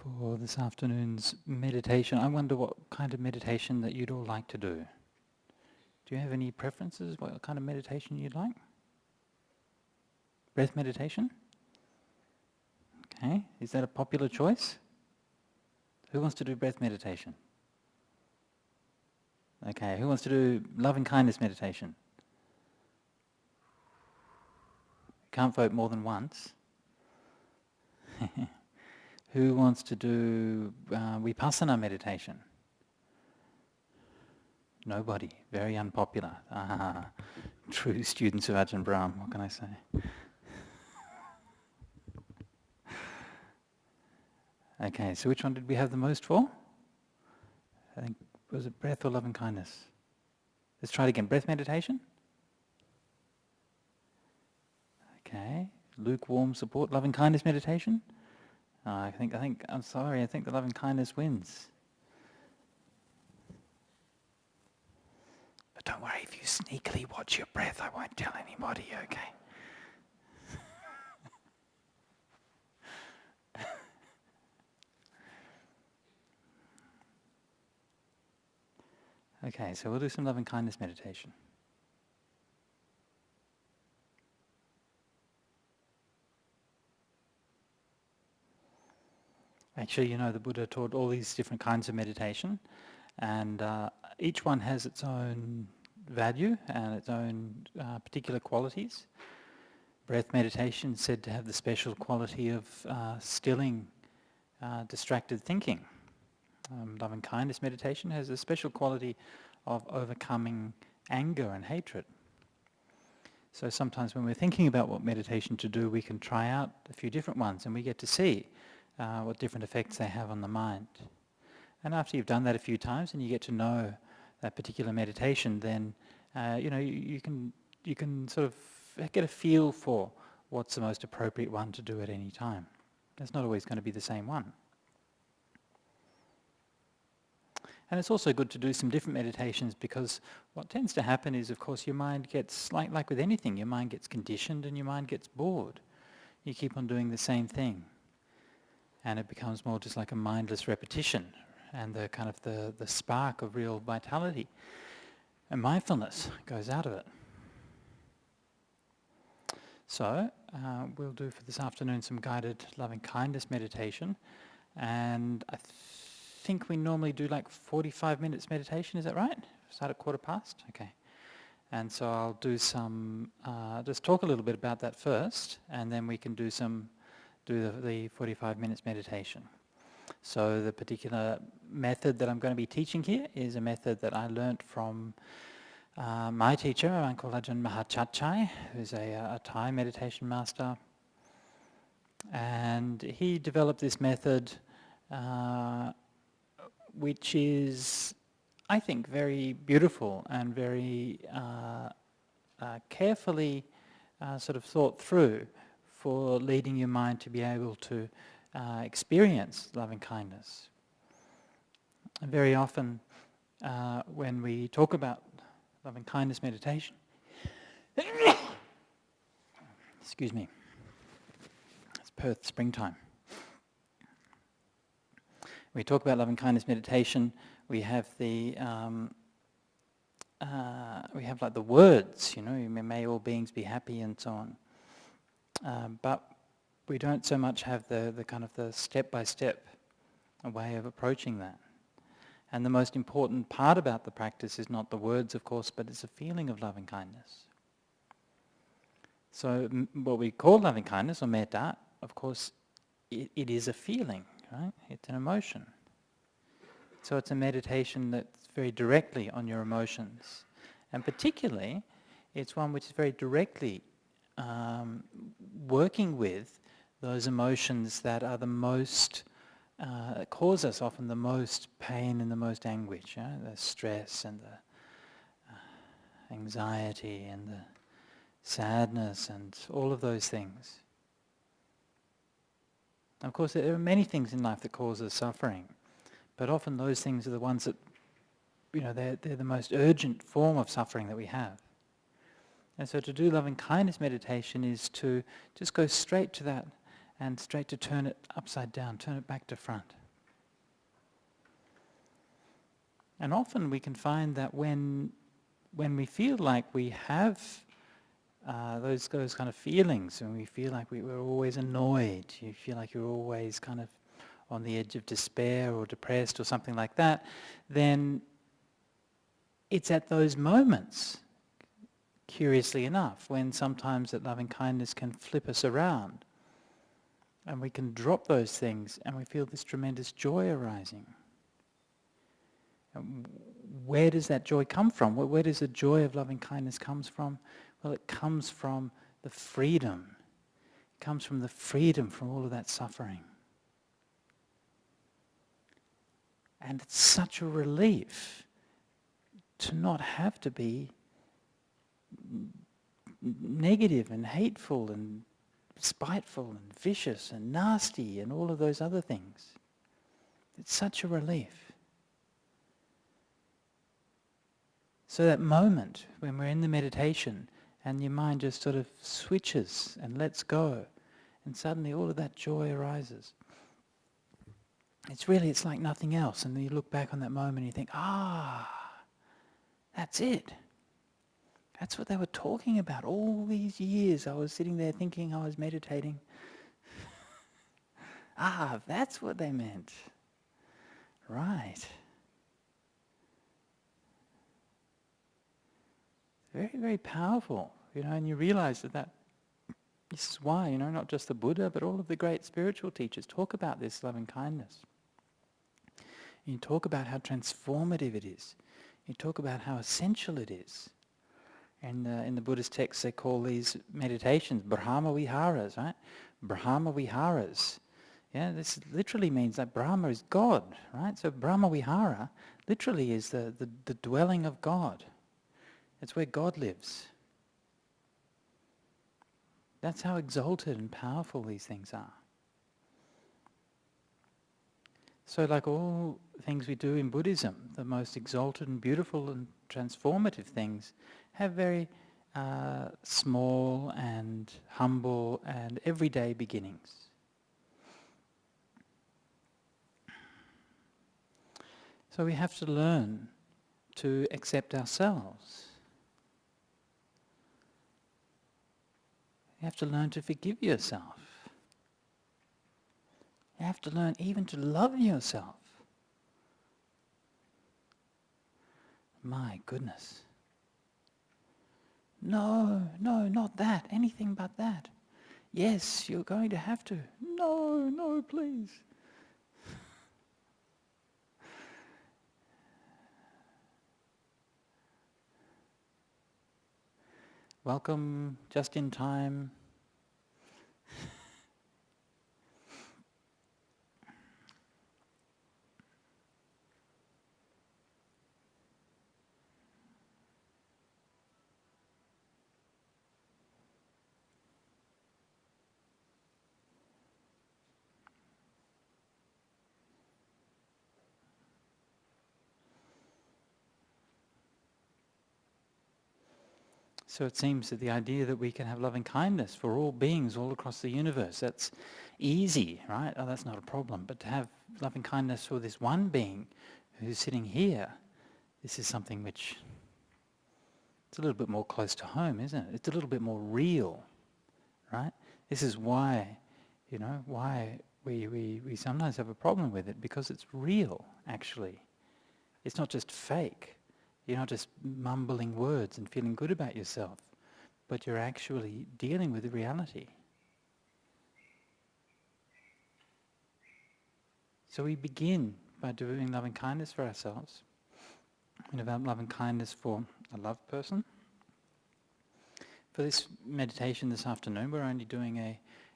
for this afternoon's meditation. I wonder what kind of meditation that you'd all like to do. Do you have any preferences, what kind of meditation you'd like? Breath meditation? Okay, is that a popular choice? Who wants to do breath meditation? Okay, who wants to do loving kindness meditation? Can't vote more than once. Who wants to do Vipassana meditation? Nobody. Very unpopular. True students of Ajahn Brahm, what can I say? Okay, so which one did we have the most for? I think, was it breath or loving kindness? Let's try it again. Breath meditation? Okay. Lukewarm support. Loving kindness meditation? I think the loving kindness wins. But don't worry, if you sneakily watch your breath, I won't tell anybody, okay? Okay, so we'll do some loving kindness meditation. Actually, you know, the Buddha taught all these different kinds of meditation, and each one has its own value and its own particular qualities. Breath meditation is said to have the special quality of stilling distracted thinking. Loving kindness meditation has a special quality of overcoming anger and hatred. So sometimes when we're thinking about what meditation to do, we can try out a few different ones and we get to see what different effects they have on the mind. And after you've done that a few times and you get to know that particular meditation, then you can sort of get a feel for what's the most appropriate one to do at any time. It's not always going to be the same one. And it's also good to do some different meditations, because what tends to happen is, of course, your mind gets, like with anything, your mind gets conditioned and your mind gets bored. You keep on doing the same thing. And it becomes more just like a mindless repetition, and the kind of the spark of real vitality and mindfulness goes out of it. So we'll do for this afternoon some guided loving kindness meditation, and I think we normally do like 45 minutes meditation, is that right? Start at 1:15? Okay. And so I'll do some, just talk a little bit about that first, and then we can do the 45 minutes meditation. So the particular method that I'm going to be teaching here is a method that I learnt from my teacher, Uncle Ajahn Mahachachai, who's a Thai meditation master. And he developed this method which is, I think, very beautiful and very carefully sort of thought through for leading your mind to be able to experience loving kindness. And very often when we talk about loving kindness meditation, excuse me, it's Perth springtime. We talk about loving kindness meditation, we have the like the words, may all beings be happy and so on. But we don't so much have the kind of the step-by-step way of approaching that. And the most important part about the practice is not the words, of course, but it's a feeling of loving kindness. So what we call loving kindness, or metta, of course, it is a feeling, right? It's an emotion. So it's a meditation that's very directly on your emotions. And particularly, it's one which is very directly working with those emotions that are the most, cause us often the most pain and the most anguish, the stress and the anxiety and the sadness and all of those things. Of course, there are many things in life that cause us suffering, but often those things are the ones that, they're the most urgent form of suffering that we have. And so to do loving kindness meditation is to just go straight to that and straight to turn it upside down, turn it back to front. And often we can find that when we feel like we have those kind of feelings, when we feel like we're always annoyed, you feel like you're always kind of on the edge of despair or depressed or something like that, then it's at those moments, curiously enough, when sometimes that loving kindness can flip us around and we can drop those things and we feel this tremendous joy arising. And where does that joy come from? Where does the joy of loving kindness comes from? Well, it comes from the freedom. It comes from the freedom from all of that suffering. And it's such a relief to not have to be negative and hateful and spiteful and vicious and nasty and all of those other things. It's such a relief. So that moment when we're in the meditation and your mind just sort of switches and lets go, and suddenly all of that joy arises. It's like nothing else. And then you look back on that moment and you think, that's it. That's what they were talking about all these years. I was sitting there thinking I was meditating. That's what they meant. Right. Very, very powerful, and you realize that this is why, not just the Buddha, but all of the great spiritual teachers talk about this loving kindness. You talk about how transformative it is. You talk about how essential it is. And in the Buddhist texts, they call these meditations Brahma Viharas, right? Brahma Viharas. Yeah, this literally means that Brahma is God, right? So Brahma Vihara literally is the dwelling of God. It's where God lives. That's how exalted and powerful these things are. So like all things we do in Buddhism, the most exalted and beautiful and transformative things have very small and humble and everyday beginnings. So we have to learn to accept ourselves. You have to learn to forgive yourself. You have to learn even to love yourself. My goodness. No, not that. Anything but that. Yes, you're going to have to. No, please. Welcome, just in time. So it seems that the idea that we can have loving kindness for all beings all across the universe, that's easy, right? That's not a problem. But to have loving kindness for this one being who's sitting here, this is something which it's a little bit more close to home, isn't it? It's a little bit more real, right? This is why, why we sometimes have a problem with it, because it's real, actually. It's not just fake. You're not just mumbling words and feeling good about yourself, but you're actually dealing with the reality. So we begin by doing loving kindness for ourselves, and about loving kindness for a loved person. For this meditation this afternoon, we're only doing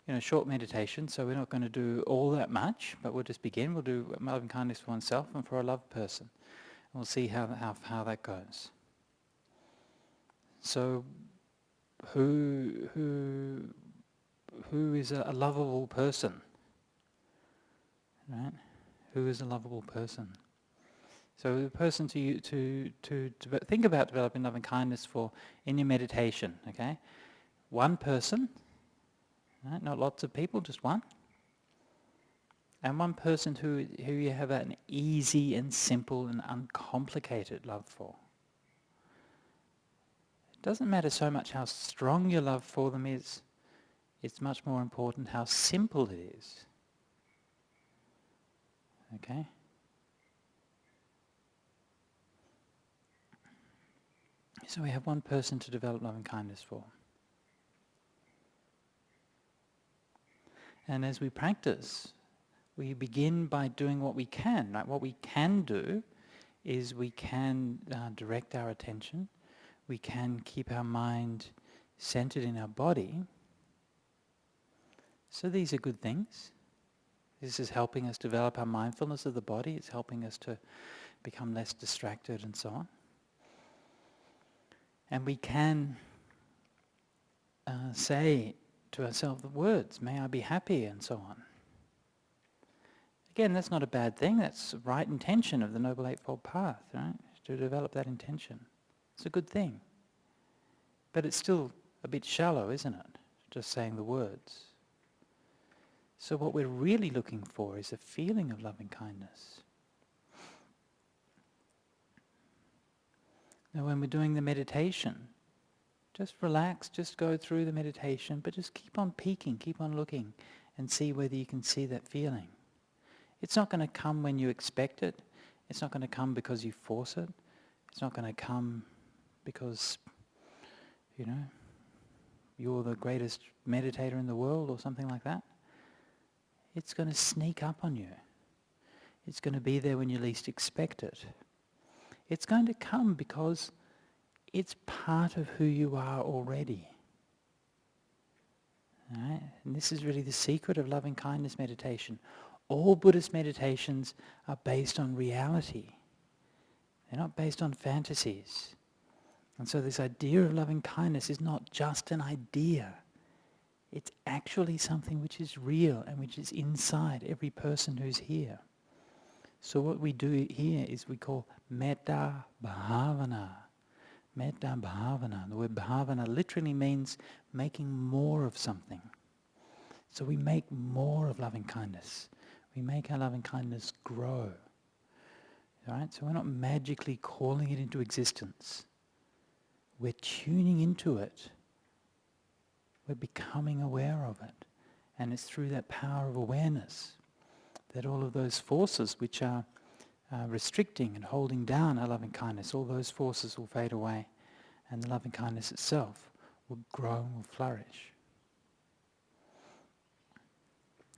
a short meditation, so we're not going to do all that much, but we'll just begin. We'll do loving kindness for oneself and for a loved person. We'll see how that goes. So, who is a lovable person? Right? Who is a lovable person? So, the person to think about developing loving kindness for in your meditation. Okay, one person, right? Not lots of people, just one. and one person who you have an easy and simple and uncomplicated love for. It doesn't matter so much how strong your love for them is, it's much more important how simple it is. Okay? So we have one person to develop loving kindness for. And as we practice, we begin by doing what we can. Like what we can do is we can direct our attention, we can keep our mind centered in our body. So these are good things. This is helping us develop our mindfulness of the body. It's helping us to become less distracted and so on. And we can say to ourselves the words, may I be happy, and so on. Again, that's not a bad thing. That's the right intention of the Noble Eightfold Path, right? To develop that intention. It's a good thing. But it's still a bit shallow, isn't it? Just saying the words. So what we're really looking for is a feeling of loving kindness. Now when we're doing the meditation, just relax, just go through the meditation, but just keep on peeking, keep on looking, and see whether you can see that feeling. It's not going to come when you expect it. It's not going to come because you force it. It's not going to come because, you're the greatest meditator in the world or something like that. It's going to sneak up on you. It's going to be there when you least expect it. It's going to come because it's part of who you are already. Right? And this is really the secret of loving kindness meditation. All Buddhist meditations are based on reality. They're not based on fantasies. And so this idea of loving kindness is not just an idea. It's actually something which is real and which is inside every person who's here. So what we do here is we call metta bhavana. Metta bhavana. The word bhavana literally means making more of something. So we make more of loving kindness. We make our loving kindness grow. Right? So we're not magically calling it into existence. We're tuning into it. We're becoming aware of it. And it's through that power of awareness that all of those forces which are restricting and holding down our loving kindness, all those forces will fade away and the loving kindness itself will grow and will flourish.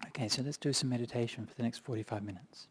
Okay, so let's do some meditation for the next 45 minutes.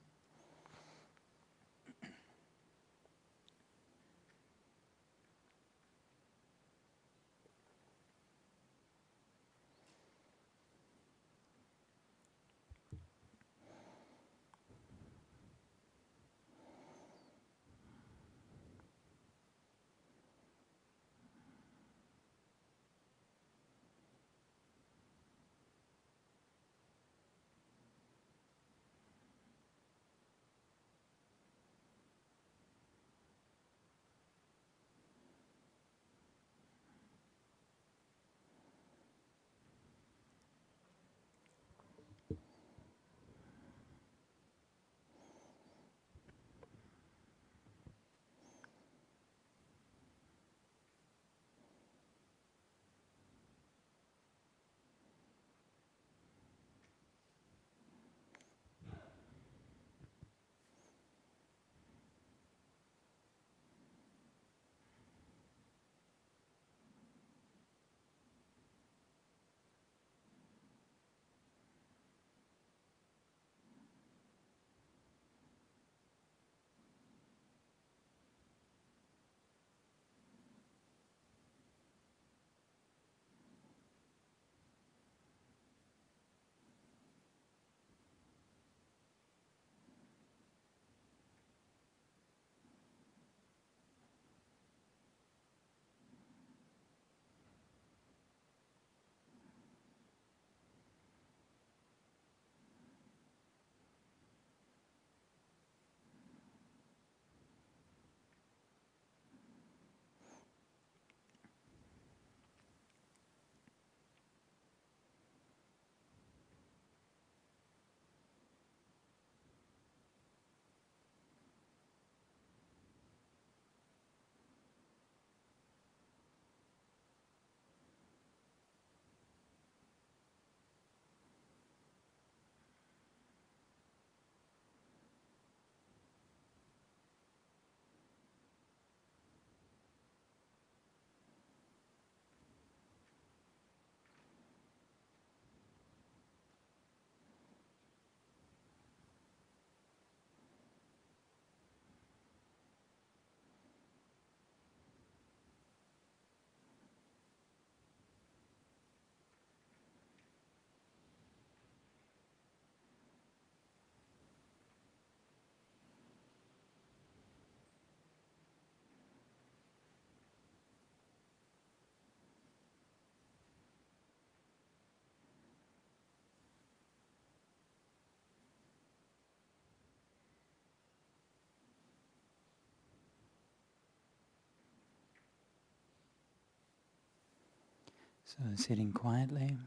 So sitting quietly,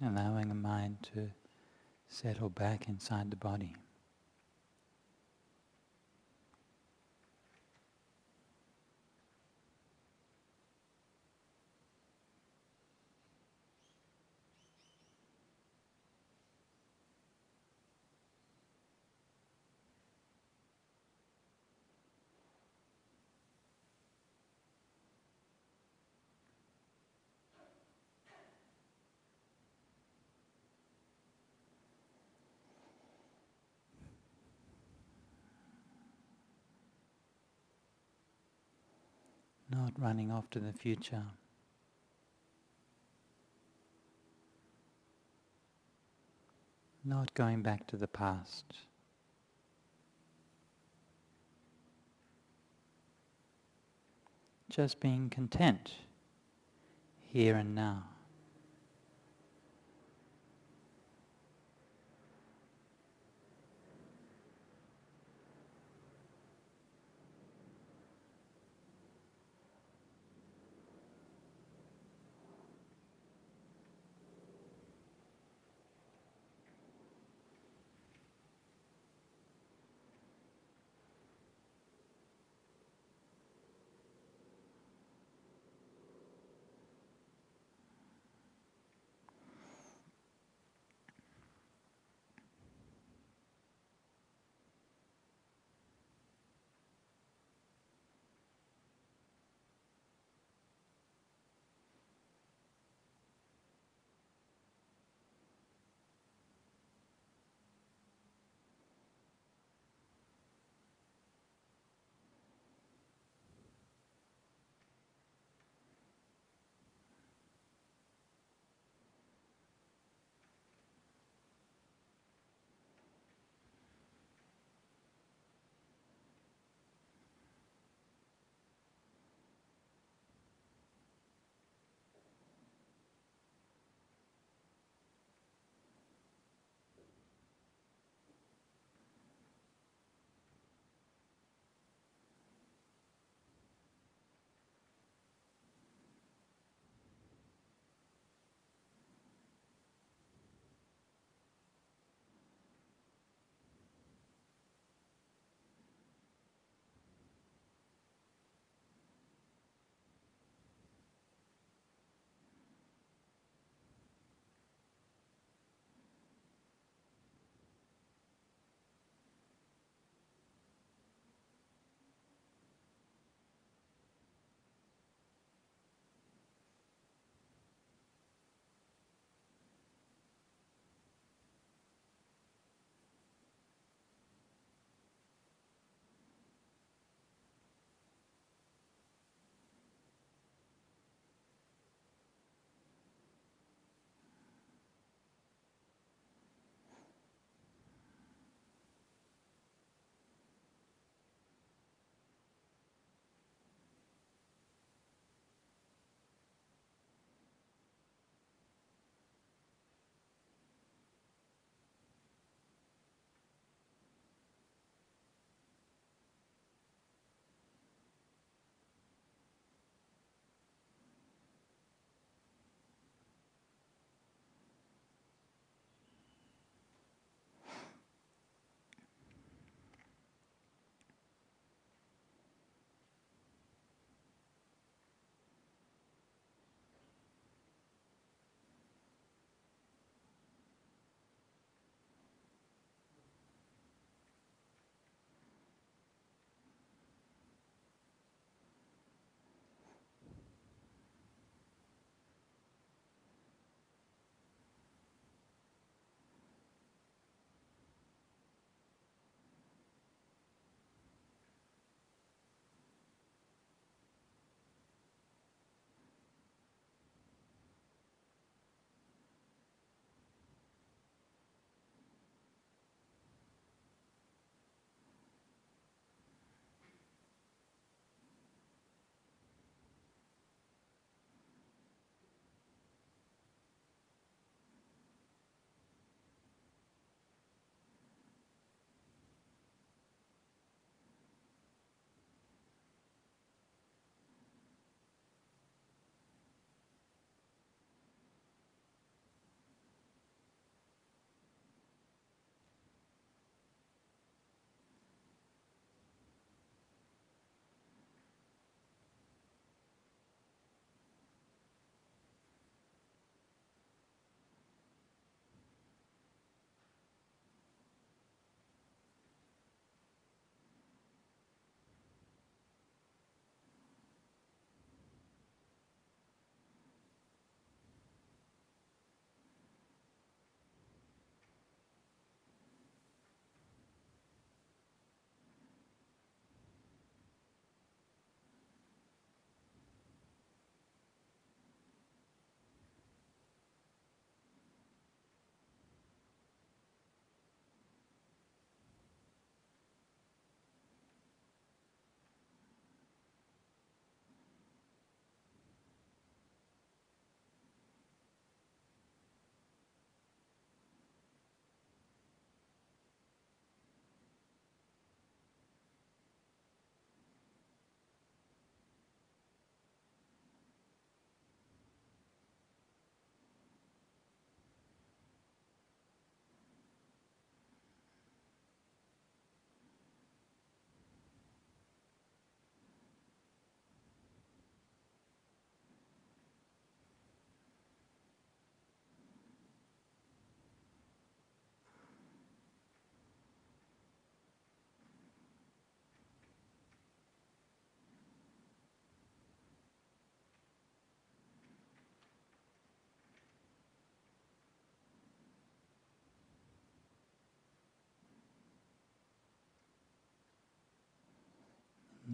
allowing the mind to settle back inside the body. Not running off to the future. Not going back to the past. Just being content here and now.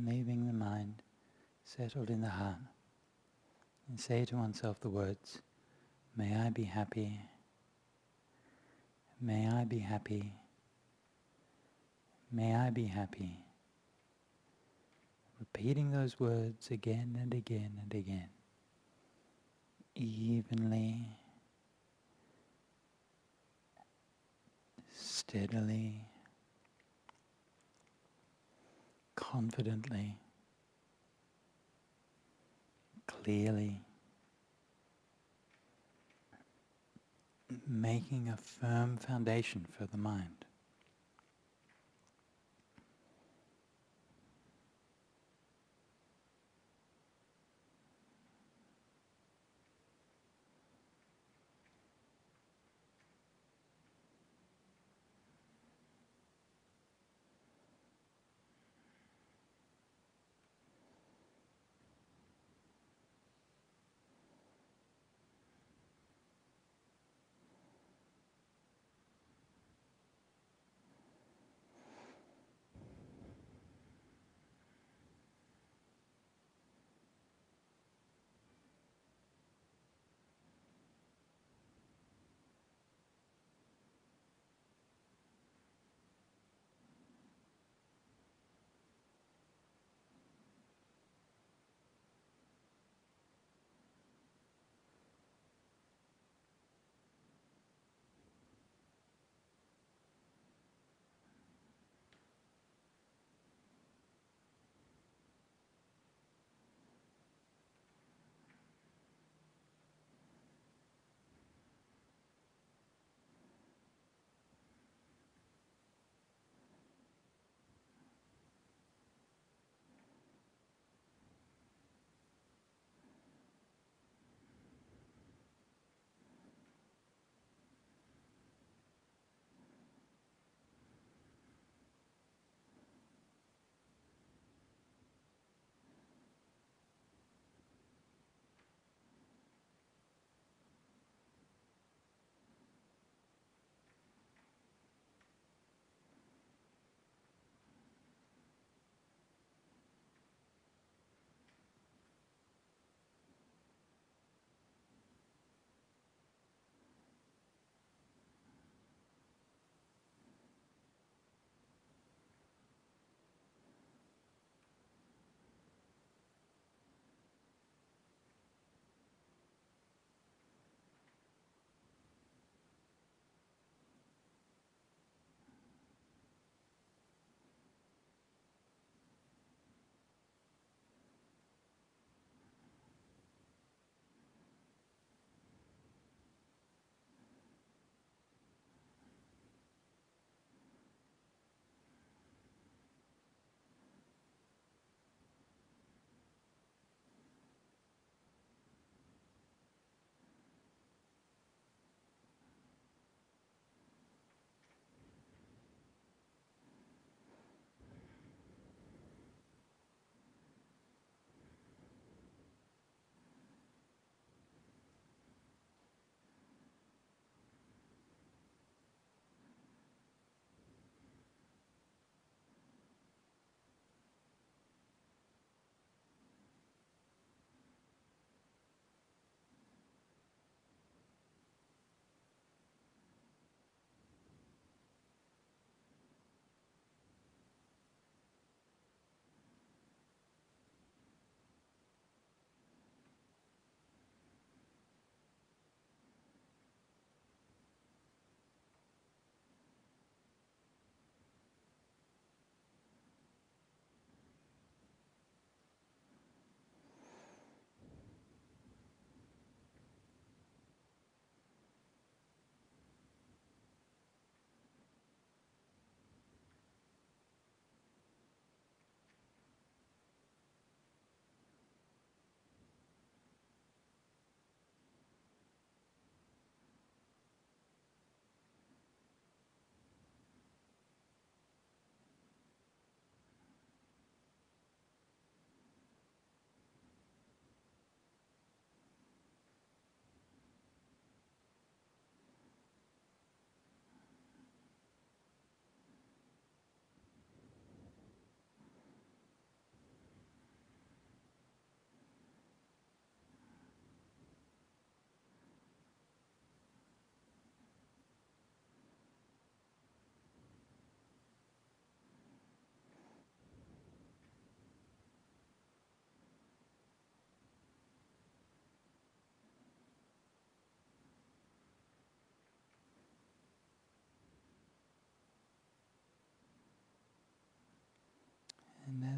leaving the mind, settled in the heart, and say to oneself the words, may I be happy, may I be happy, may I be happy. Repeating those words again and again and again, evenly, steadily, confidently, clearly, making a firm foundation for the mind.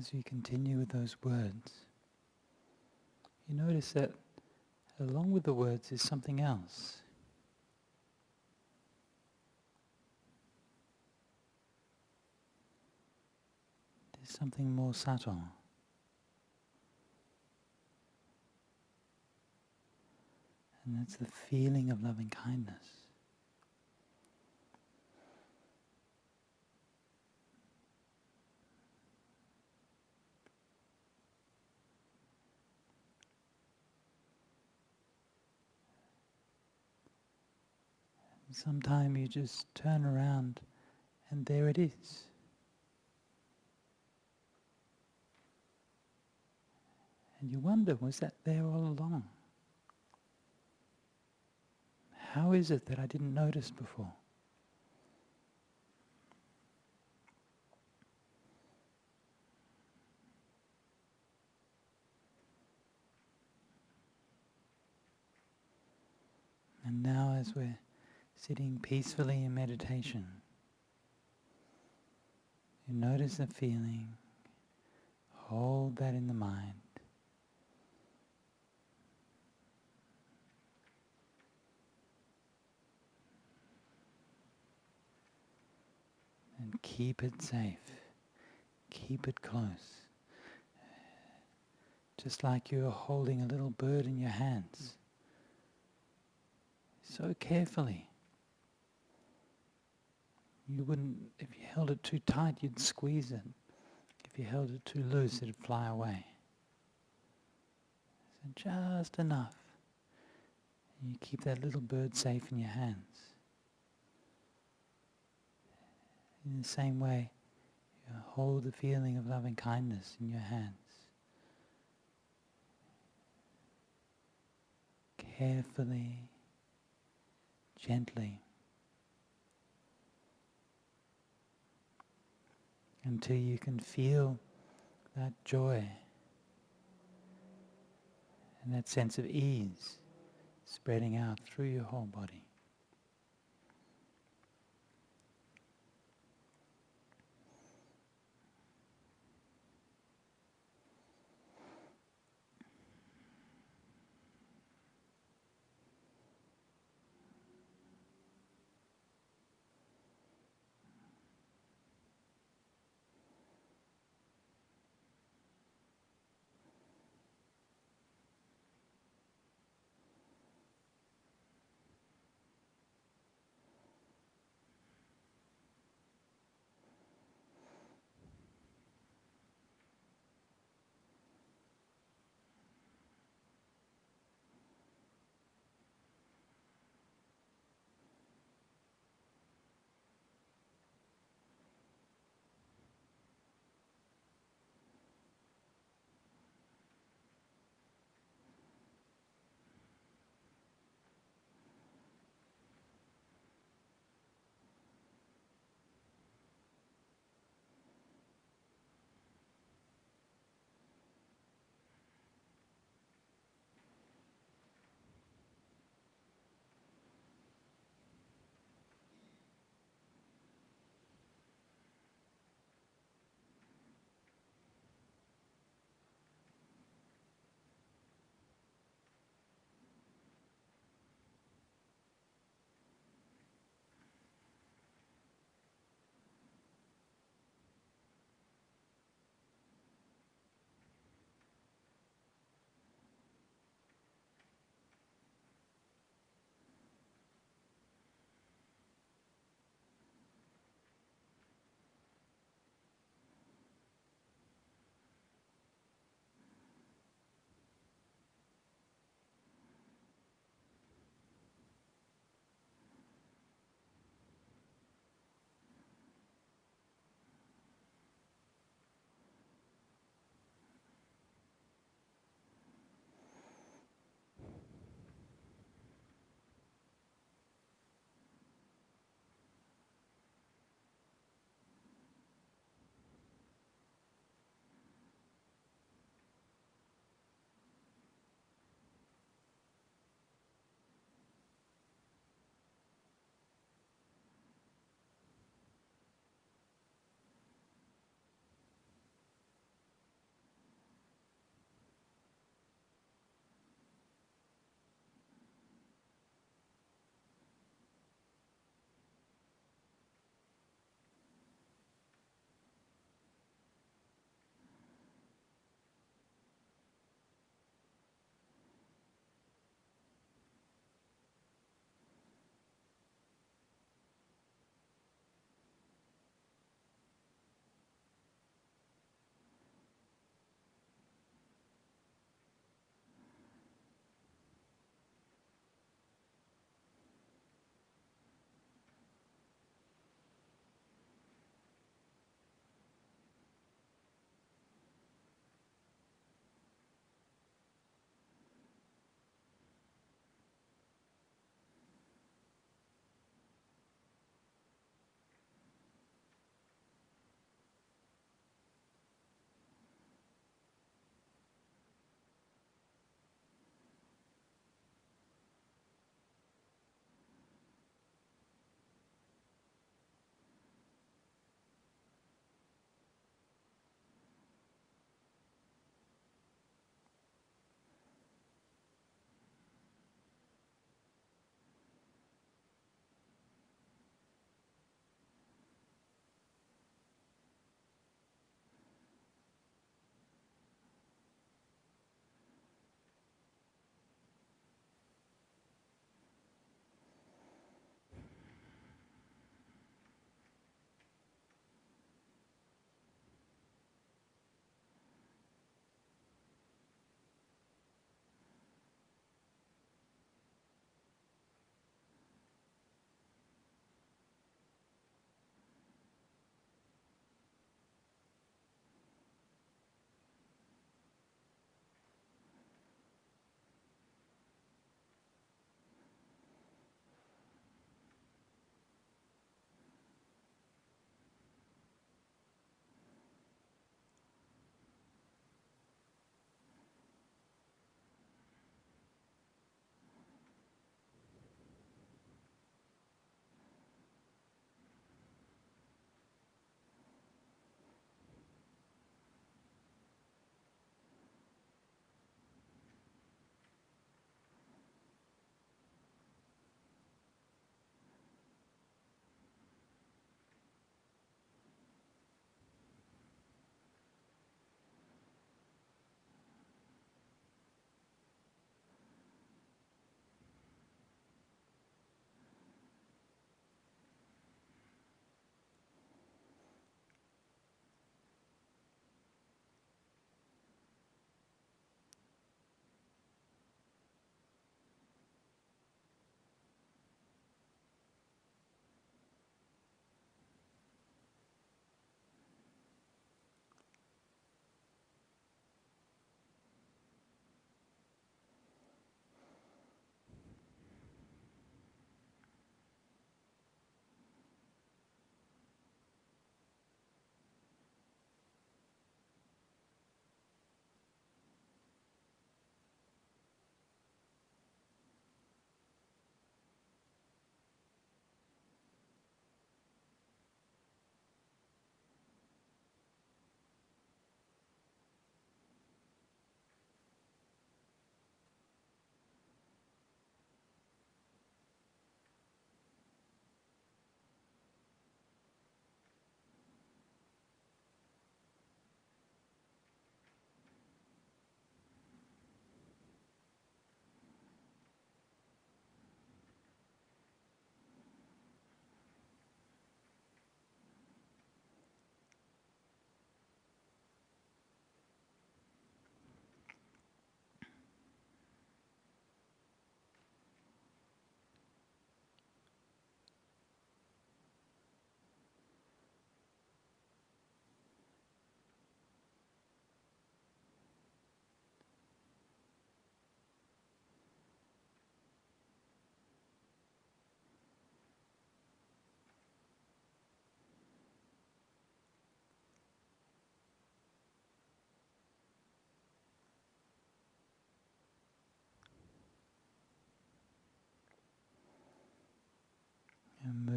as you continue with those words, you notice that along with the words is something else. There's something more subtle. And that's the feeling of loving kindness. Sometimes you just turn around and there it is. And you wonder, was that there all along? How is it that I didn't notice before? And now as we're sitting peacefully in meditation, you notice the feeling, hold that in the mind. And keep it safe, keep it close. Just like you're holding a little bird in your hands. So carefully. You wouldn't, if you held it too tight, you'd squeeze it. If you held it too loose, it'd fly away. So just enough. And you keep that little bird safe in your hands. In the same way, you hold the feeling of loving kindness in your hands. Carefully, gently, until you can feel that joy and that sense of ease spreading out through your whole body.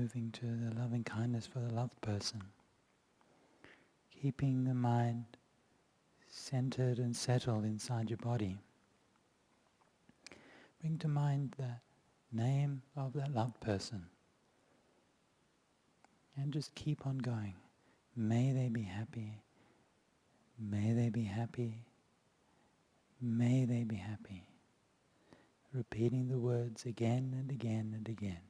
moving to the loving kindness for the loved person. Keeping the mind centered and settled inside your body. Bring to mind the name of that loved person. And just keep on going. May they be happy. May they be happy. May they be happy. Repeating the words again and again and again.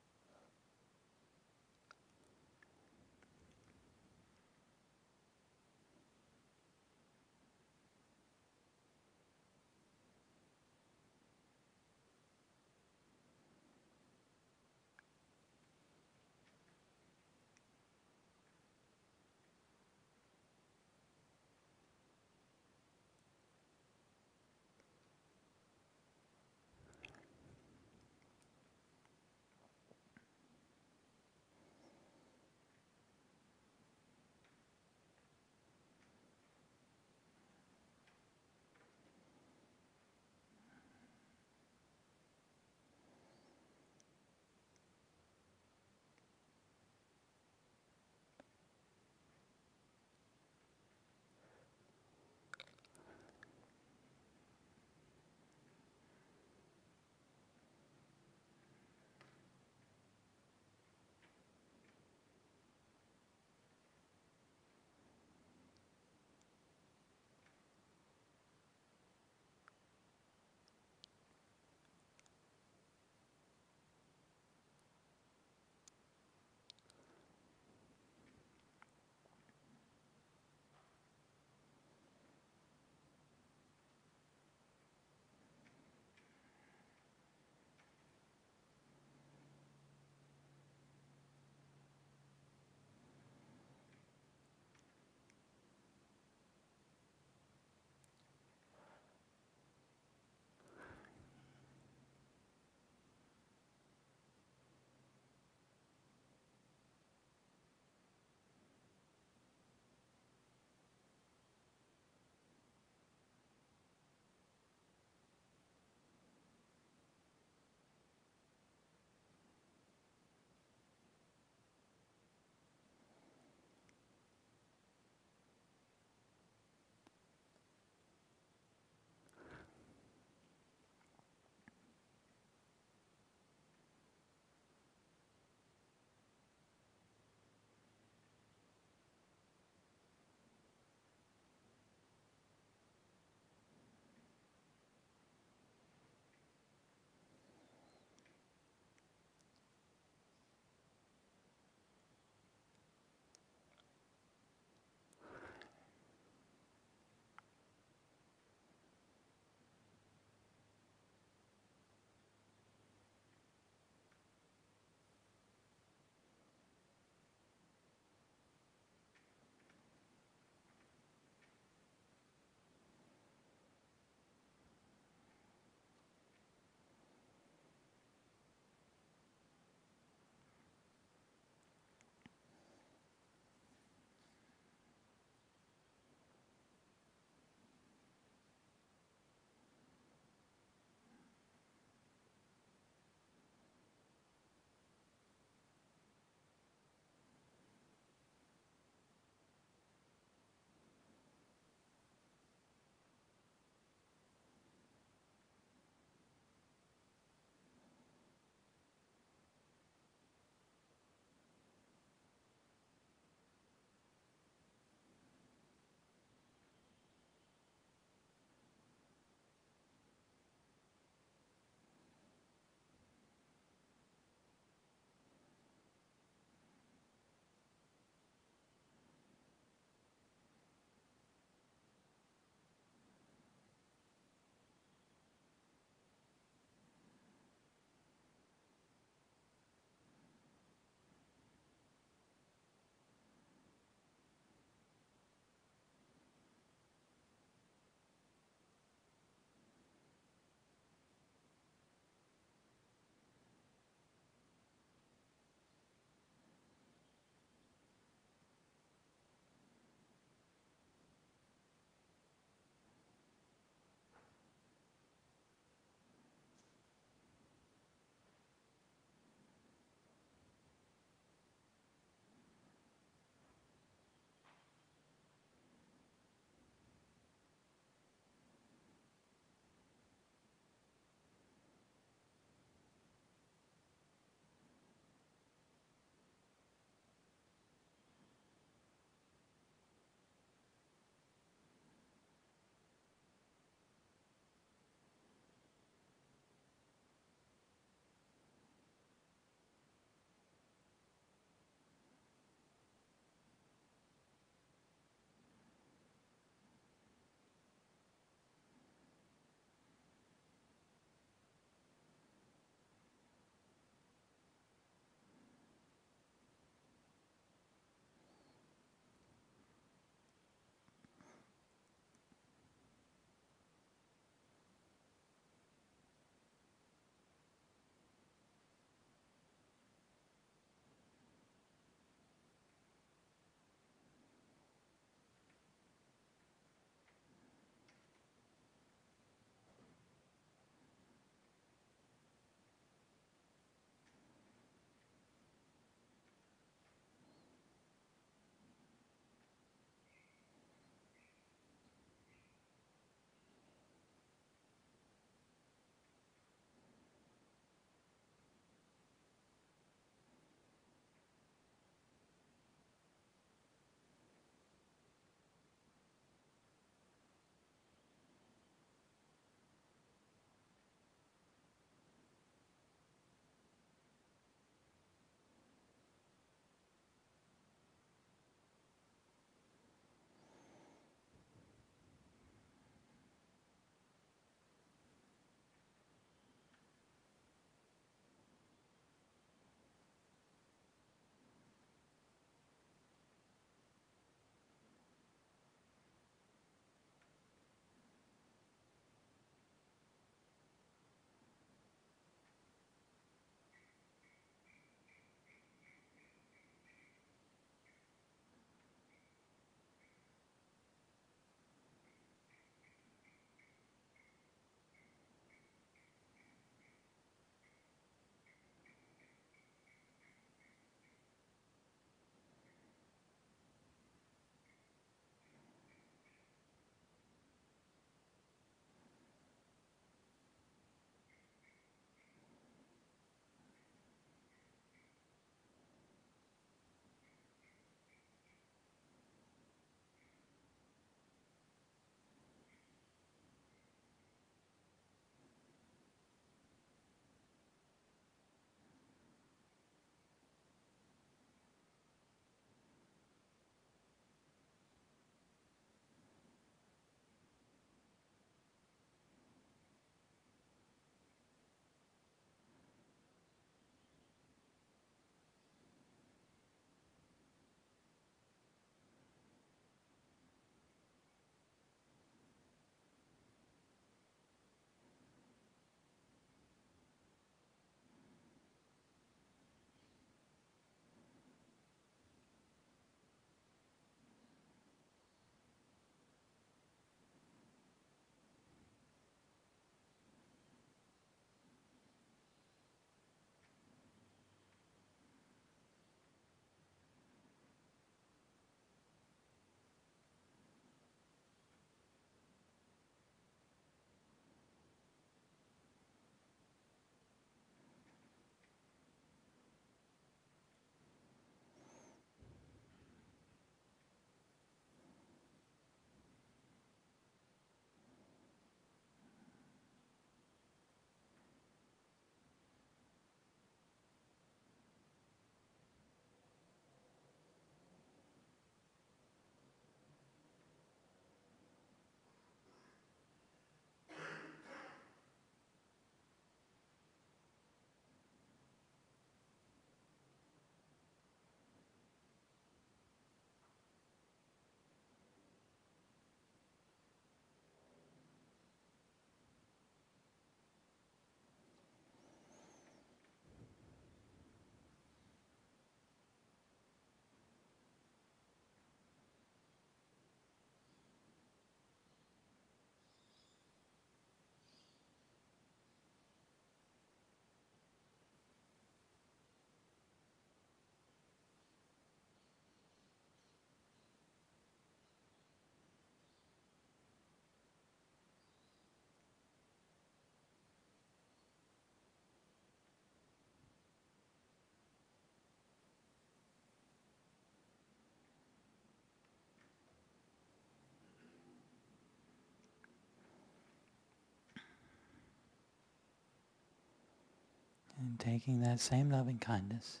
And taking that same loving kindness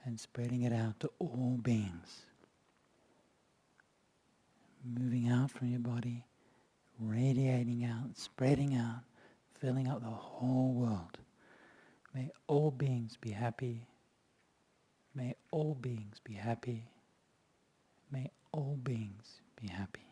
and spreading it out to all beings. Moving out from your body, radiating out, spreading out, filling up the whole world. May all beings be happy. May all beings be happy. May all beings be happy.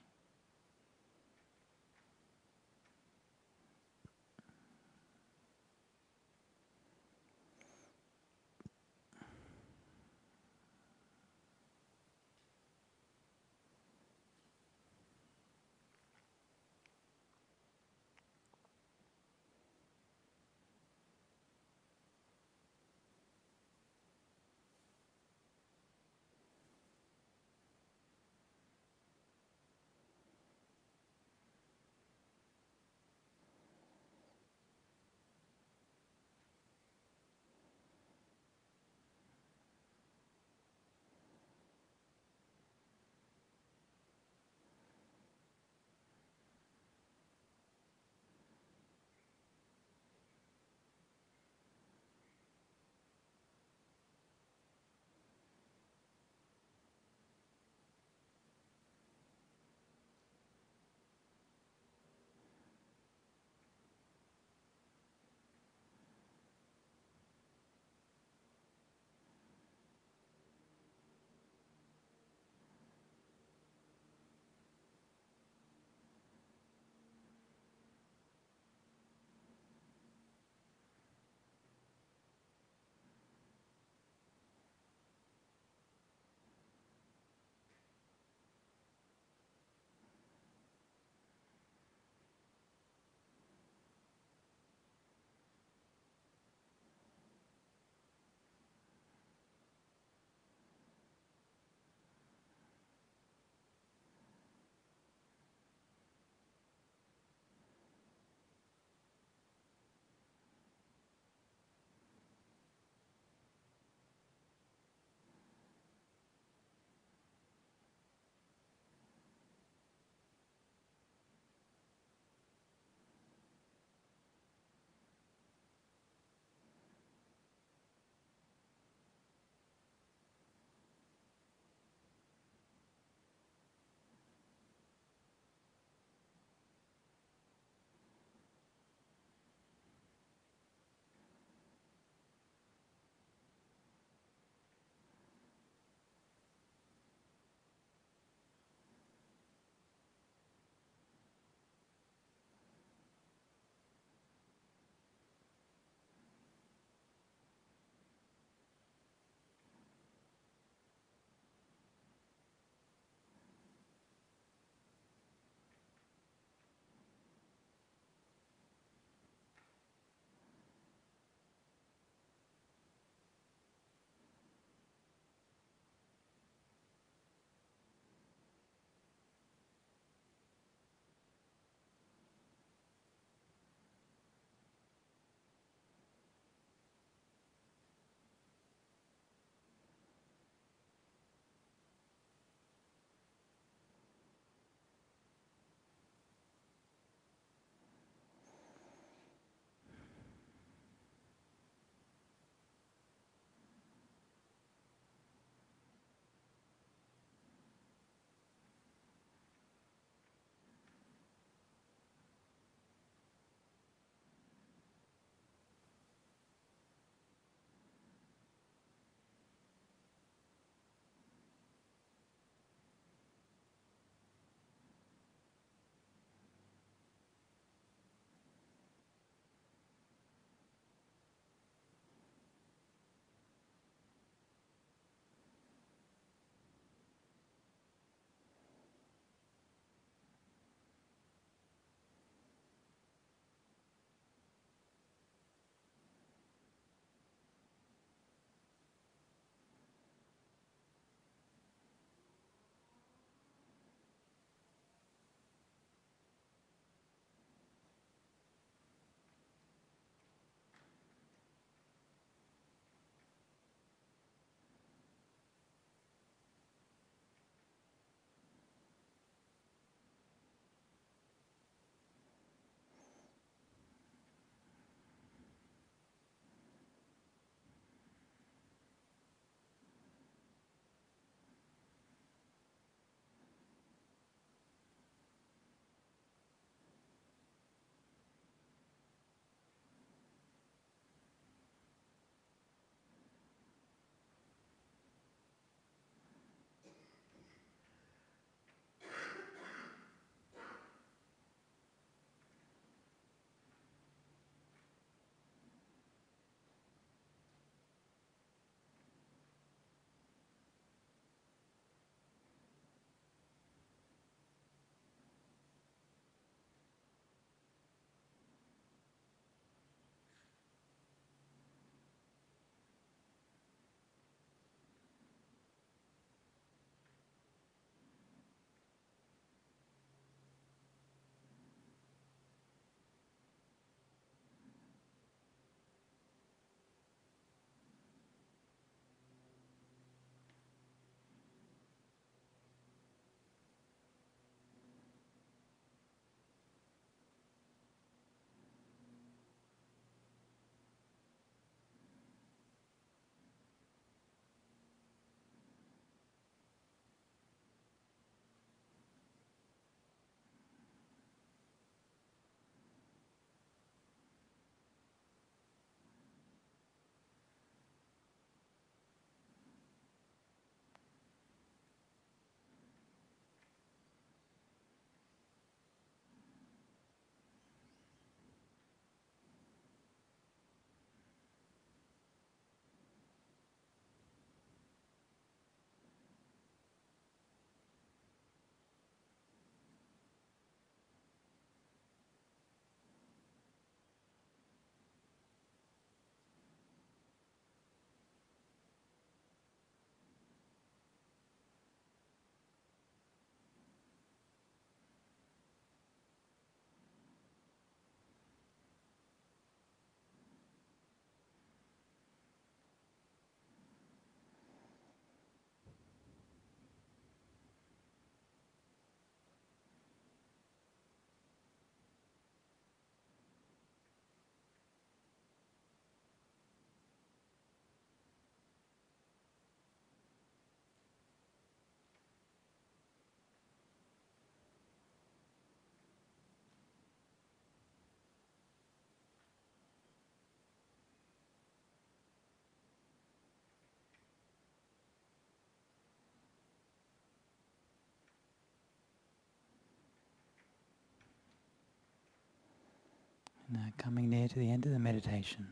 Now coming near to the end of the meditation,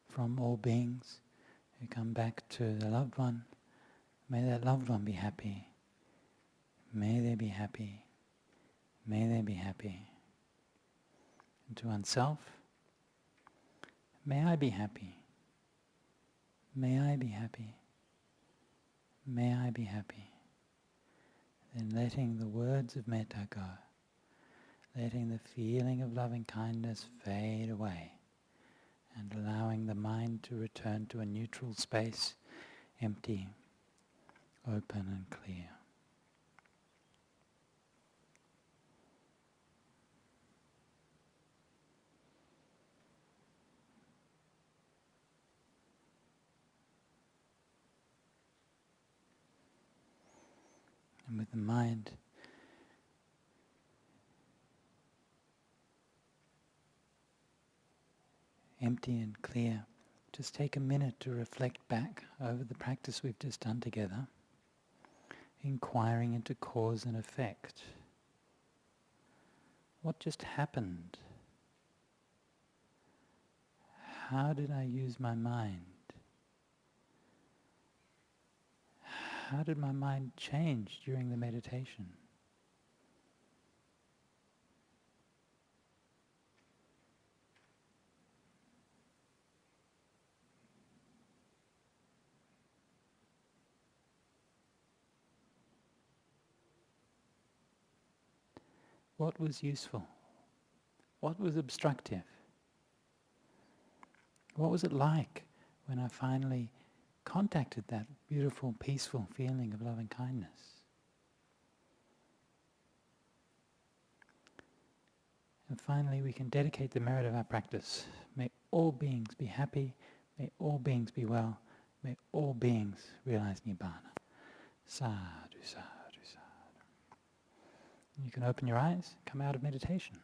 from all beings who come back to the loved one, may that loved one be happy. May they be happy. May they be happy. And to oneself, may I be happy. May I be happy. May I be happy. Then letting the words of metta go, letting the feeling of loving kindness fade away, and allowing the mind to return to a neutral space, empty, open and clear. And with the mind empty and clear, just take a minute to reflect back over the practice we've just done together, inquiring into cause and effect. What just happened? How did I use my mind? How did my mind change during the meditation? What was useful? What was obstructive? What was it like when I finally contacted that beautiful, peaceful feeling of loving kindness? And finally, we can dedicate the merit of our practice. May all beings be happy. May all beings be well. May all beings realize Nibbana. Sadhu, sadhu, sadhu. You can open your eyes, come out of meditation.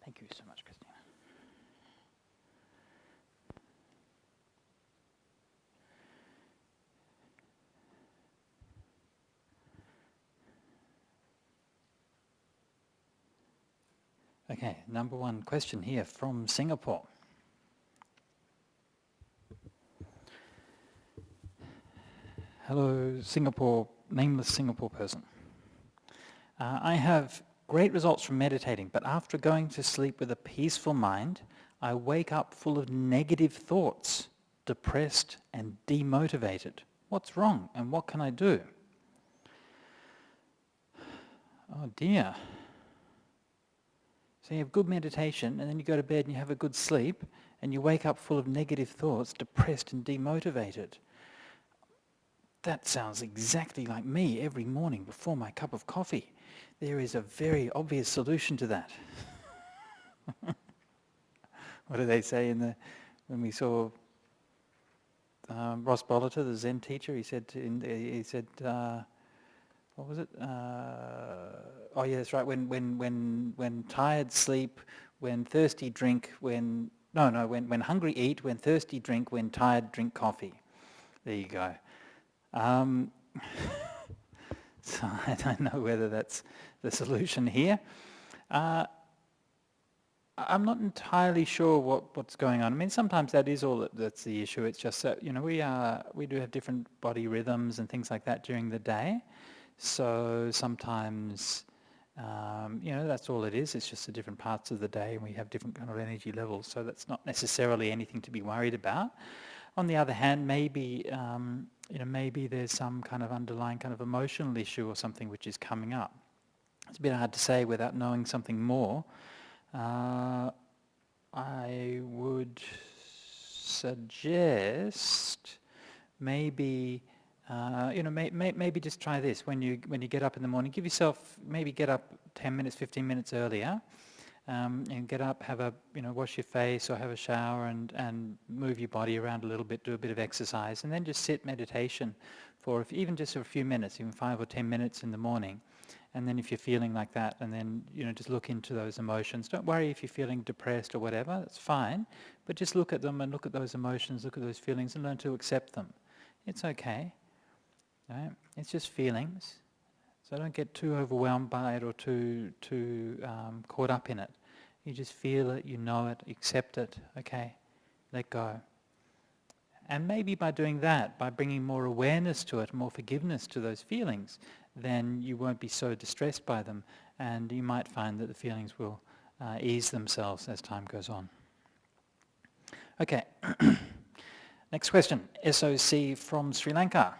Thank you so much, Christina. Okay, number one question here from Singapore. Hello, Singapore, nameless Singapore person. I have great results from meditating, but after going to sleep with a peaceful mind, I wake up full of negative thoughts, depressed and demotivated. What's wrong and what can I do? Oh dear. So you have good meditation and then you go to bed and you have a good sleep and you wake up full of negative thoughts, depressed and demotivated. That sounds exactly like me every morning before my cup of coffee. There is a very obvious solution to that. What do they say when we saw Ross Bollitter, the Zen teacher? He said, what was it? Oh yeah, that's right. When tired sleep, when thirsty drink, when hungry eat, when thirsty drink, when tired drink coffee. There you go. So I don't know whether that's the solution here. I'm not entirely sure what's going on. I mean, sometimes that is all that's the issue. It's just that, we do have different body rhythms and things like that during the day. So sometimes, that's all it is. It's just the different parts of the day and we have different kind of energy levels. So that's not necessarily anything to be worried about. On the other hand, maybe there's some kind of underlying kind of emotional issue or something which is coming up. It's a bit hard to say without knowing something more. I would suggest maybe Maybe just try this when you get up in the morning. Give yourself, maybe get up 10 minutes, 15 minutes earlier, and get up, wash your face or have a shower and move your body around a little bit, do a bit of exercise, and then just sit meditation for even just a few minutes, even 5 or 10 minutes in the morning. And then if you're feeling like that, and then just look into those emotions. Don't worry if you're feeling depressed or whatever, that's fine, but just look at them and look at those emotions, look at those feelings and learn to accept them. It's okay. Right? It's just feelings. So don't get too overwhelmed by it or too caught up in it. You just feel it, you know it, accept it, okay, let go. And maybe by doing that, by bringing more awareness to it, more forgiveness to those feelings, then you won't be so distressed by them, and you might find that the feelings will ease themselves as time goes on. Okay, next question. SOC from Sri Lanka.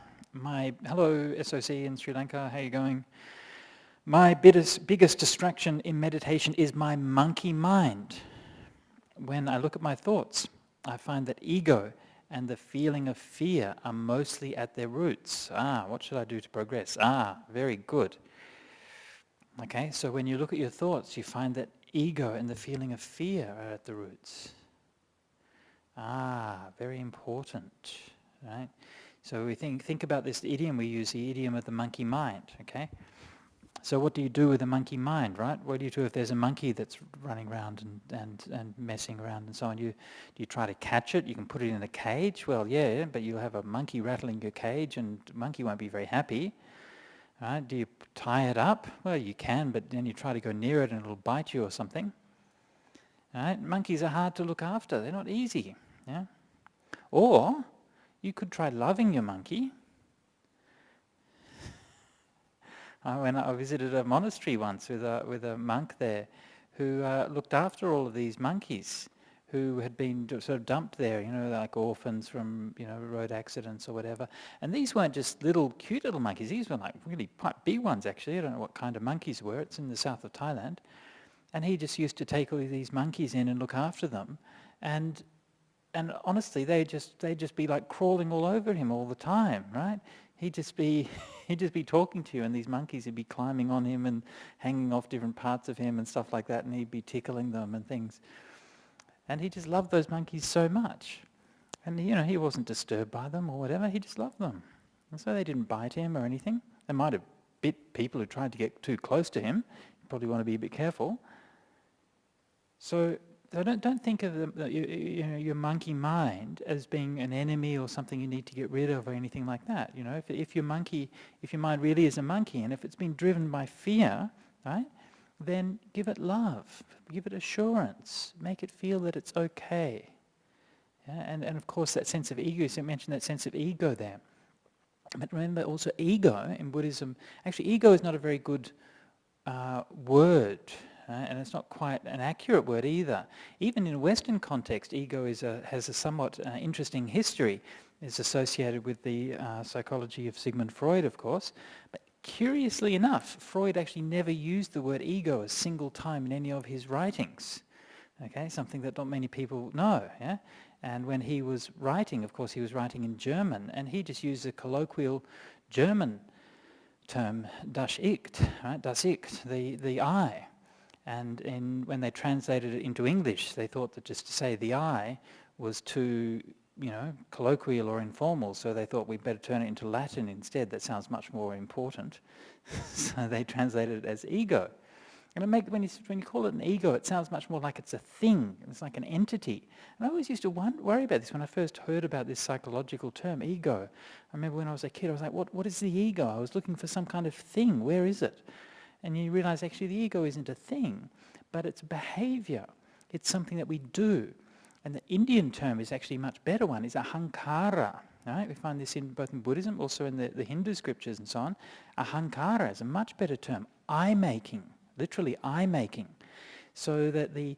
Hello SOC in Sri Lanka, how are you going? My biggest distraction in meditation is my monkey mind. When I look at my thoughts, I find that ego and the feeling of fear are mostly at their roots. What should I do to progress? Very good. Okay, so when you look at your thoughts, you find that ego and the feeling of fear are at the roots. Very important, right? So we think about this idiom we use, the idiom of the monkey mind, okay? So what do you do with a monkey mind, right? What do you do if there's a monkey that's running around and messing around and so on? Do you try to catch it? You can put it in a cage? Well, yeah, but you'll have a monkey rattling your cage and the monkey won't be very happy. Right? Do you tie it up? Well, you can, but then you try to go near it and it'll bite you or something. Right? Monkeys are hard to look after. They're not easy. Yeah? Or you could try loving your monkey. When I visited a monastery once with a monk there who looked after all of these monkeys who had been sort of dumped there, like orphans from, road accidents or whatever. And these weren't just little, cute little monkeys. These were like really quite big ones, actually. I don't know what kind of monkeys were. It's in the south of Thailand. And he just used to take all of these monkeys in and look after them. And honestly, they'd just be like crawling all over him all the time, right? He'd just be talking to you, and these monkeys would be climbing on him and hanging off different parts of him and stuff like that, and he'd be tickling them and things. And he just loved those monkeys so much. And he wasn't disturbed by them or whatever, he just loved them. And so they didn't bite him or anything. They might have bit people who tried to get too close to him. You probably want to be a bit careful. So don't think of your monkey mind as being an enemy or something you need to get rid of or anything like that. If your mind really is a monkey, and if it's been driven by fear, right, then give it love, give it assurance, make it feel that it's okay. Yeah? And of course that sense of ego, so I mentioned that sense of ego there. But remember also ego in Buddhism, actually ego is not a very good word. And it's not quite an accurate word either. Even in a Western context, ego has a somewhat interesting history. It's associated with the psychology of Sigmund Freud, of course. But curiously enough, Freud actually never used the word ego a single time in any of his writings. Okay, something that not many people know. Yeah? And when he was writing, of course, he was writing in German, and he just used a colloquial German term, das Ich, right? Das Ich, the I. And when they translated it into English, they thought that just to say the I was too, colloquial or informal, so they thought we'd better turn it into Latin instead. That sounds much more important. So they translated it as ego. And when you call it an ego, it sounds much more like it's a thing. It's like an entity. And I always used to worry about this when I first heard about this psychological term, ego. I remember when I was a kid, I was like, what is the ego? I was looking for some kind of thing. Where is it? And you realize actually the ego isn't a thing, but it's behavior. It's something that we do. And the Indian term is actually a much better one, is ahankara. Right? We find this both in Buddhism, also in the Hindu scriptures and so on. Ahankara is a much better term. I-making, literally I-making. So that the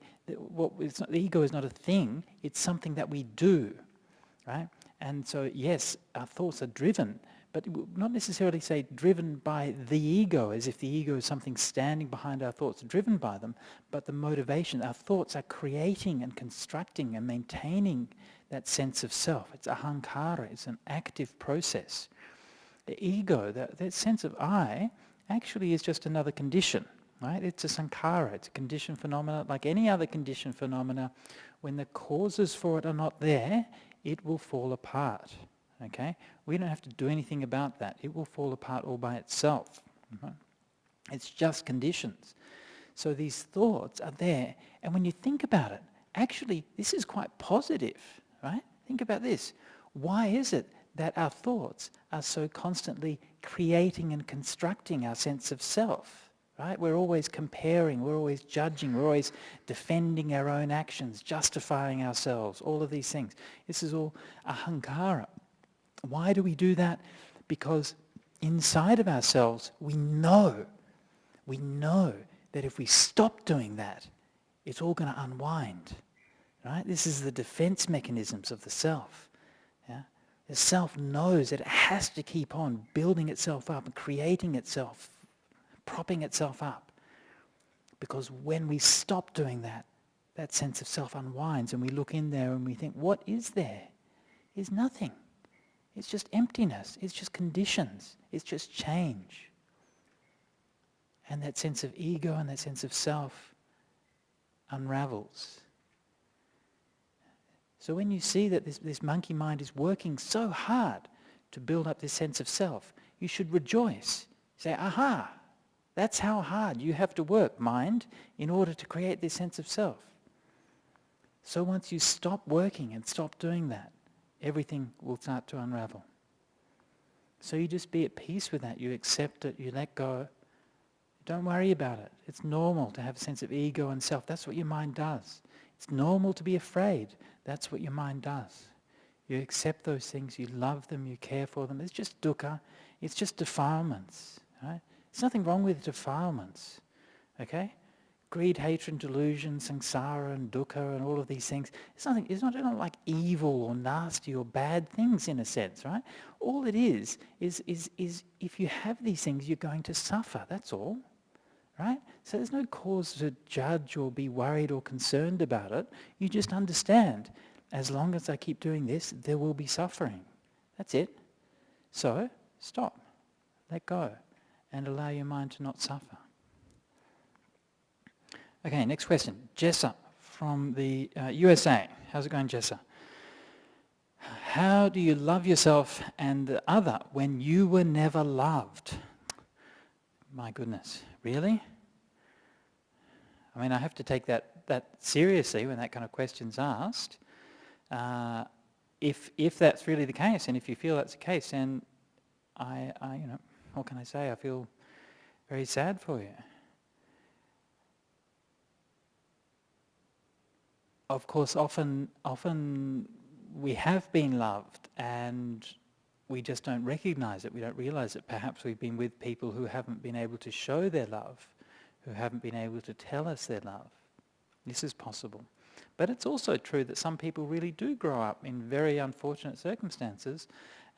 ego is not a thing, it's something that we do. Right? And so yes, our thoughts are driven, but not necessarily say driven by the ego, as if the ego is something standing behind our thoughts, driven by them, but the motivation. Our thoughts are creating and constructing and maintaining that sense of self. It's ahankara, it's an active process. The ego, that sense of I, actually is just another condition, right? It's a sankhara, it's a conditioned phenomena. Like any other conditioned phenomena, when the causes for it are not there, it will fall apart, okay? We don't have to do anything about that. It will fall apart all by itself. Right? It's just conditions. So these thoughts are there, and when you think about it, actually, this is quite positive, right? Think about this. Why is it that our thoughts are so constantly creating and constructing our sense of self, right? We're always comparing, we're always judging, we're always defending our own actions, justifying ourselves, all of these things. This is all ahankara. Why do we do that? Because inside of ourselves, we know that if we stop doing that, it's all going to unwind, right? This is the defense mechanisms of the self. Yeah? The self knows that it has to keep on building itself up and creating itself, propping itself up. Because when we stop doing that, that sense of self unwinds and we look in there and we think, what is there? It's nothing. It's just emptiness. It's just conditions. It's just change. And that sense of ego and that sense of self unravels. So when you see that this monkey mind is working so hard to build up this sense of self, you should rejoice. Say, aha, that's how hard you have to work, mind, in order to create this sense of self. So once you stop working and stop doing that, everything will start to unravel. So you just be at peace with that. You accept it, you let go. Don't worry about it. It's normal to have a sense of ego and self. That's what your mind does. It's normal to be afraid. That's what your mind does. You accept those things, you love them, you care for them. It's just dukkha. It's just defilements. Right? There's nothing wrong with defilements. Okay? Greed, hatred, delusion, samsara and dukkha and all of these things. It's not like evil or nasty or bad things in a sense, right? All it is if you have these things, you're going to suffer. That's all. Right? So there's no cause to judge or be worried or concerned about it. You just understand, as long as I keep doing this, there will be suffering. That's it. So, stop, let go, and allow your mind to not suffer. Okay, next question. Jessa from the USA. How's it going, Jessa? How do you love yourself and the other when you were never loved? My goodness, really? I mean, I have to take that seriously when that kind of question's asked. If that's really the case, and if you feel that's the case, then I what can I say? I feel very sad for you. Of course, often we have been loved and we just don't recognize it. We don't realize that perhaps we've been with people who haven't been able to show their love, who haven't been able to tell us their love. This is possible. But it's also true that some people really do grow up in very unfortunate circumstances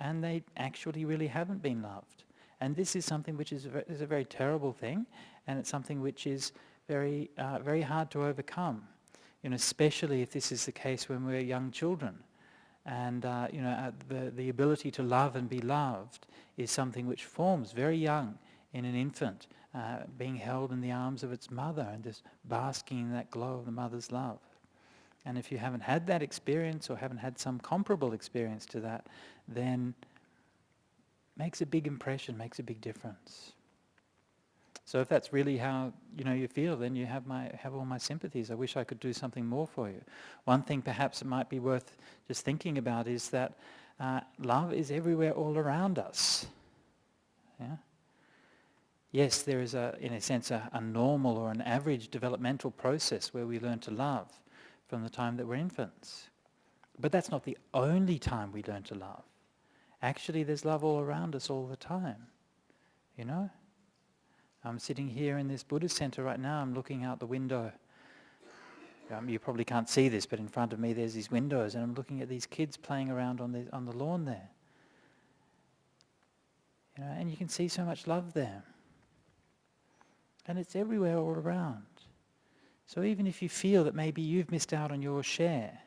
and they actually really haven't been loved. And this is something which is a very terrible thing, and it's something which is very hard to overcome. Especially if this is the case when we're young children. And the ability to love and be loved is something which forms very young in an infant, being held in the arms of its mother and just basking in that glow of the mother's love. And if you haven't had that experience or haven't had some comparable experience to that, then makes a big impression, makes a big difference. So if that's really how you feel, then you have all my sympathies. I wish I could do something more for you. One thing perhaps it might be worth just thinking about is that love is everywhere all around us. Yeah? Yes, there is in a sense a normal or an average developmental process where we learn to love from the time that we're infants. But that's not the only time we learn to love. Actually, there's love all around us all the time. I'm sitting here in this Buddhist center right now. I'm looking out the window. You probably can't see this, but in front of me there's these windows, and I'm looking at these kids playing around on the lawn there. And you can see so much love there. And it's everywhere all around. So even if you feel that maybe you've missed out on your share,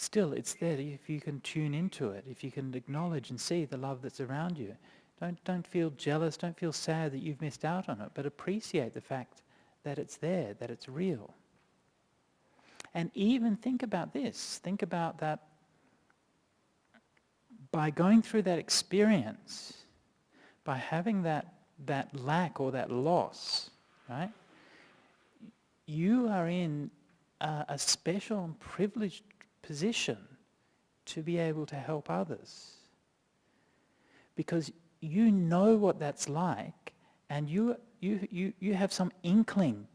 still it's there if you can tune into it, if you can acknowledge and see the love that's around you. Don't feel jealous, don't feel sad that you've missed out on it, but appreciate the fact that it's there, that it's real. And even think about this, think about that by going through that experience, by having that lack or that loss, right? You are in a special and privileged position to be able to help others. Because you know what that's like, and you have some inkling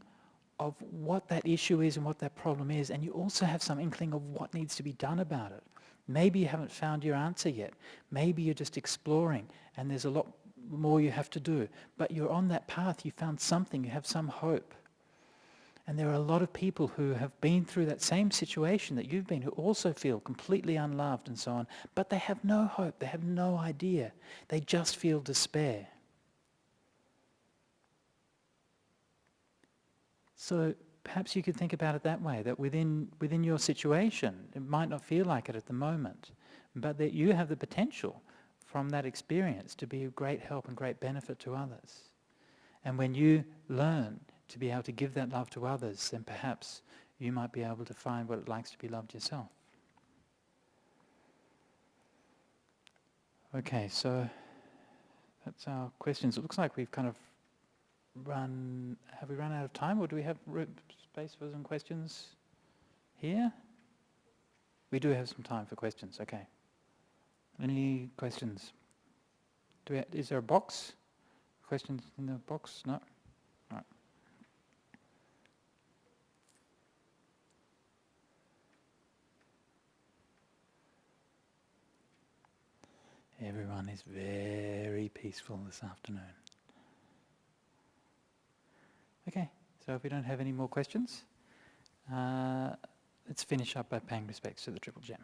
of what that issue is and what that problem is, and you also have some inkling of what needs to be done about it. Maybe you haven't found your answer yet. Maybe you're just exploring, and there's a lot more you have to do. But you're on that path, you found something, you have some hope. And there are a lot of people who have been through that same situation that you've been, who also feel completely unloved and so on, but they have no hope, they have no idea. They just feel despair. So perhaps you could think about it that way, that within your situation, it might not feel like it at the moment, but that you have the potential from that experience to be of great help and great benefit to others. And when you learn to be able to give that love to others, then perhaps you might be able to find what it likes to be loved yourself. Okay, so that's our questions. It looks like we've kind of have we run out of time, or do we have space for some questions here? We do have some time for questions, okay. Any questions? Is there a box? Questions in the box? No? All right. Everyone is very peaceful this afternoon. Okay, so if we don't have any more questions, let's finish up by paying respects to the Triple Gem.